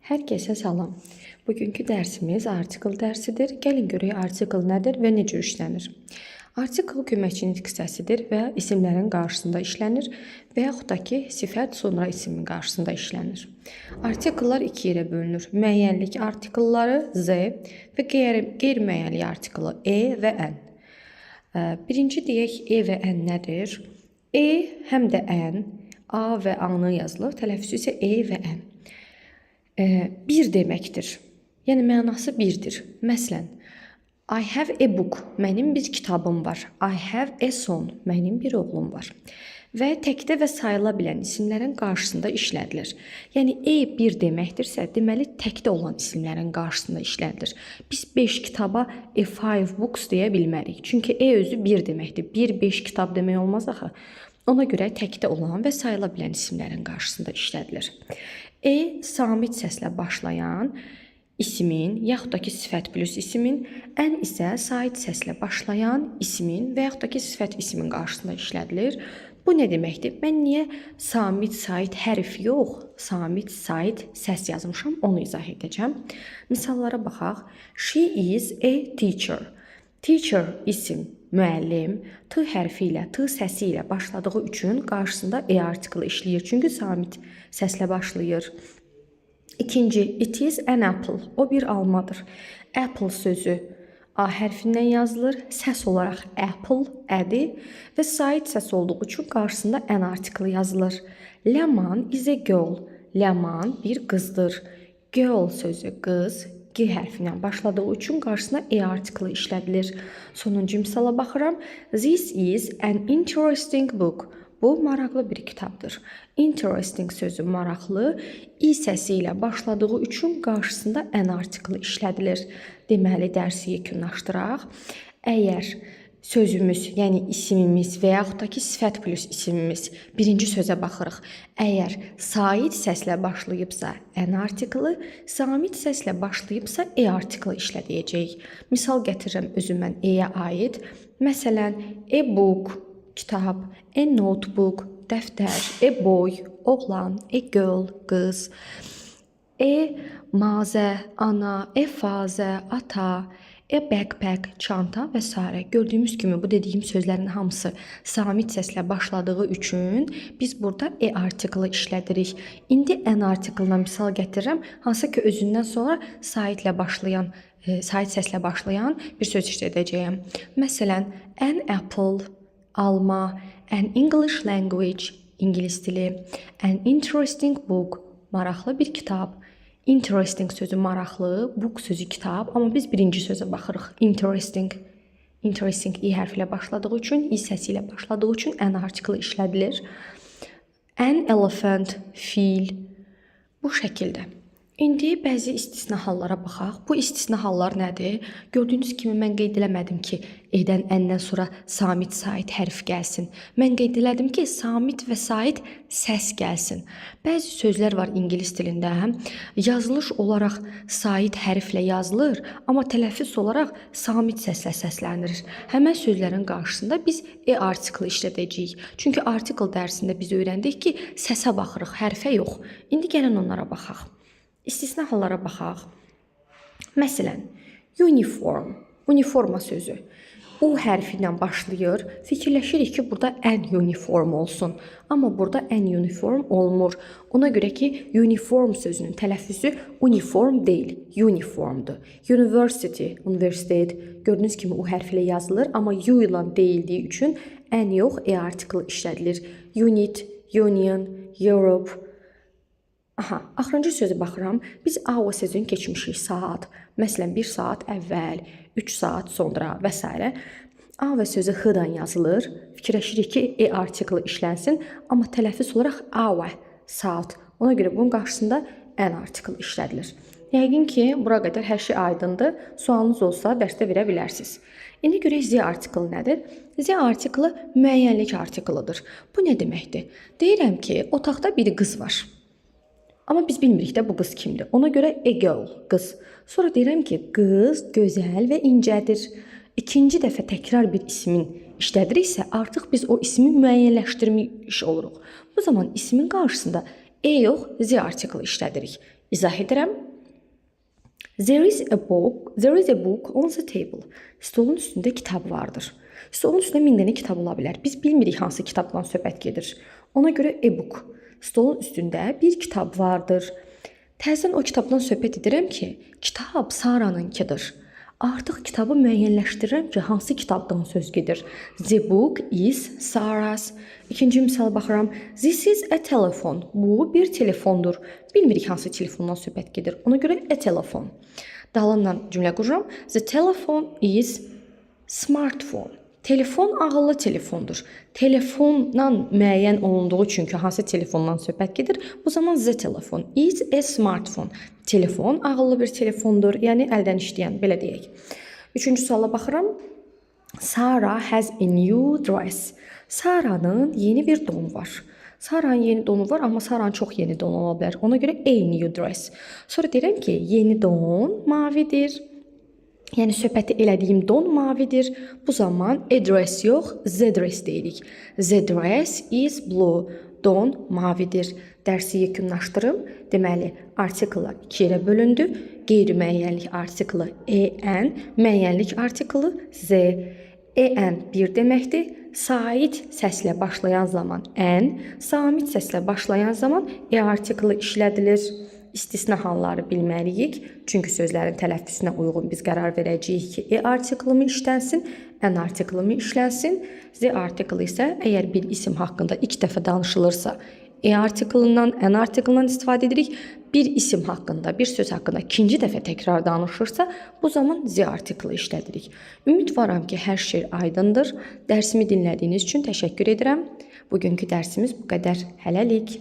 Hər kəsə salam. Bugünkü dərsimiz artikel dərsidir. Gəlin görək artikel nədir və necə işlənir. Artikel köməkçi nitq hissəsidir və isimlərin qarşısında işlənir və yaxud da ki, sifət sonra ismin qarşısında işlənir. Artikellər iki yerə bölünür. Müəyyənlik artikelları Z və qeyri-müəyyənlik artikeli E və N. Birinci deyək E və N nədir? E həm də N, A və A-nı yazılır. Tələffüzü isə E və N. Bir deməkdir. Yəni mənası birdir. Məsələn, I have a book. Mənim bir kitabım var. I have a son. Mənim bir oğlum var. Və təkdə və sayıla bilən isimlərin qarşısında işlədilir. Yəni E bir deməkdirsə, deməli təkdə olan isimlərin qarşısında işlədilir. Biz 5 kitaba a 5 books deyə bilmərik. Çünki E özü bir deməkdir. 1-5 kitab demək olmaz axı. Ona görə təkdə olan və sayıla bilən isimlərin qarşısında işlədilir. E samit səslə başlayan ismin, yaxud da ki sifət plus ismin, N isə sait səslə başlayan ismin və yaxud da ki sifət ismin qarşısında işlədilir. Bu nə deməkdir? Mən niyə samit sait hərf yox, samit sait səs yazmışam, onu izah edəcəm. Misallara baxaq. She is a teacher. Teacher isim, müəllim, T hərfi ilə, T səsi ilə başladığı üçün qarşısında E artikeli işləyir. Çünki samit səslə başlayır. İkinci, it is an apple. O bir almadır. Apple sözü A hərfindən yazılır. Səs olaraq apple, ədir və sait səs olduğu üçün qarşısında N artikeli yazılır. Ləman is a girl. Ləman bir qızdır. Girl sözü qız, G hərfindən başladığı üçün qarşısına E artikeli işlədilir. Sonuncu misala baxıram. This is an interesting book. Bu maraqlı bir kitabdır. Interesting sözü maraqlı, I səsi ilə başladığı üçün qarşısında N artikeli işlədilir. Deməli, dərsi yekunlaşdıraq. Əgər sözümüz, yəni ismimiz və yaxud da ki, sifət plus ismimiz, birinci sözə baxırıq. Əgər sait səslə başlayıbsa N artikeli, samit səslə başlayıbsa E artikeli işlədəcəyik. Misal gətirirəm özümdən E-yə aid. Məsələn, a book, kitab, a notebook, dəftər, a boy, oğlan, a girl, qız, a mazə, ana, a fazə, ata, a backpack, çanta və s. Gördüyümüz kimi bu dediyim sözlərin hamısı samit səslə başladığı üçün biz burada E artikeli işlədirik. İndi N artikelina misal gətirirəm, hansı ki özündən sonra saitlə başlayan, sait səslə başlayan bir söz işlədəcəyəm. Məsələn, an apple, alma, an English language, İngilis dili, an interesting book, maraqlı bir kitab. Interesting sözü maraqlı, book sözü kitab, amma biz birinci sözə baxırıq. Interesting. Interesting I hərfi ilə başladığı üçün, I səsi ilə başladığı üçün N artikeli işlədilir. An elephant, fil. Bu şəkildə. İndi bəzi istisna hallara baxaq. Bu istisna hallar nədir? Gördüyünüz kimi mən qeyd eləmədim ki, E-dən, N-dən sonra samit sait hərf gəlsin. Mən qeyd elədim ki, samit və sait səs gəlsin. Bəzi sözlər var İngilis dilində. Yazılış olaraq sait hərflə yazılır, amma tələffüz olaraq samit səslə səslənir. Həmən sözlərin qarşısında biz E artikeli işlədəcəyik. Çünki artikel dərsində biz öyrəndik ki, səsə baxırıq, hərfə yox. İndi gəlin onlara baxaq. İstisna hallara baxaq. Məsələn, uniform, uniforma sözü. U hərfi ilə başlayır. Fikirləşirik ki, burada an uniform olsun. Amma burada an uniform olmur. Ona görə ki, uniform sözünün tələffüzü uniform deyil, uniformdur. University, universitet, gördüyünüz kimi U hərfi ilə yazılır, amma U ilə deyildiyi üçün an yox, E artikeli işlədilir. Unit, union, Europe. Aha, axırıncı sözə baxıram. Biz hour sözünü keçmişik saat. Məsələn, 1 saat əvvəl, 3 saat sonra və s. A və sözü H-dan yazılır. Fikirləşirik ki, E artikeli işlənsin, amma tələffüz olaraq hour, saat. Ona görə bunun qarşısında N artikeli işlədilir. Yəqin ki, bura qədər hər şey aydındır. Sualınız olsa dərsdə verə bilərsiniz. İndi görək Z artikeli nədir? Z artikeli müəyyənlik artikelidir. Bu nə deməkdir? Deyirəm ki, otaqda bir qız var. Amma biz bilmirik də bu qız kimdir. Ona görə a girl, qız. Sonra deyirəm ki, qız gözəl və incədir. İkinci dəfə təkrar bir ismin işlədiriksə, artıq biz o ismi müəyyənləşdirmiş oluruq. Bu zaman ismin qarşısında E yox, Z artikeli işlədirik. İzah edirəm. There is a book on the table. Stolun üstündə kitab vardır. Stolun üstündə min dənə kitab ola bilər. Biz bilmirik hansı kitabdan söhbət gedir. Ona görə e-book. Stolun üstündə bir kitab vardır. Təzədən o kitabdan söhbət edirəm ki, kitab Saranınkidir. Artıq kitabı müəyyənləşdirirəm ki, hansı kitabdan söz gedir. The book is Sarah's. İkinci misala baxıram. This is a telephone. Bu bir telefondur. Bilmirik hansı telefondan söhbət gedir. Ona görə a telephone. Dalından cümlə qururam. The telephone is smartphone. Telefon ağıllı telefondur. Telefonla müəyyən olunduğu üçün ki, hansı telefondan söhbət gedir, bu zaman the telephone is a smartphone. Telefon ağıllı bir telefondur, yəni əldən işləyən, belə deyək. Üçüncü suala baxıram. Sarah has a new dress. Sarah'nın yeni bir donu var. Sarah'nın yeni donu var, amma Sarah'nın çox yeni donu ola bilər. Ona görə a new dress. Sonra deyirəm ki, yeni don mavidir. Yəni söhbəti elədiyim don mavidir. Bu zaman a dress yox, the dress deyirik. The dress is blue. Don mavidir. Dərsi yekunlaşdırım. Deməli, artiklar 2 yerə bölündü. Qeyri-müəyyənlik artiklı en, müəyyənlik artiklı z. En bir deməkdir. Sait səslə başlayan zaman en, samit səslə başlayan zaman artiklı işlədilir. İstisna halları bilməliyik. Çünki sözlərin tələffüzünə uyğun biz qərar verəcəyik ki, artiklımı işlənsin, en artiklımı işlənsin. Z artiklı isə əgər bir isim haqqında ilk dəfə danışılırsa, artiklından, en artiklından istifadə edirik. Bir isim haqqında, bir söz haqqında ikinci dəfə təkrar danışırsa, bu zaman z artiklı işlədirik. Ümidvaram ki, hər şey aydındır. Dərsimi dinlədiyiniz üçün təşəkkür edirəm. Bugünkü dərsimiz bu qədər. Hələlik.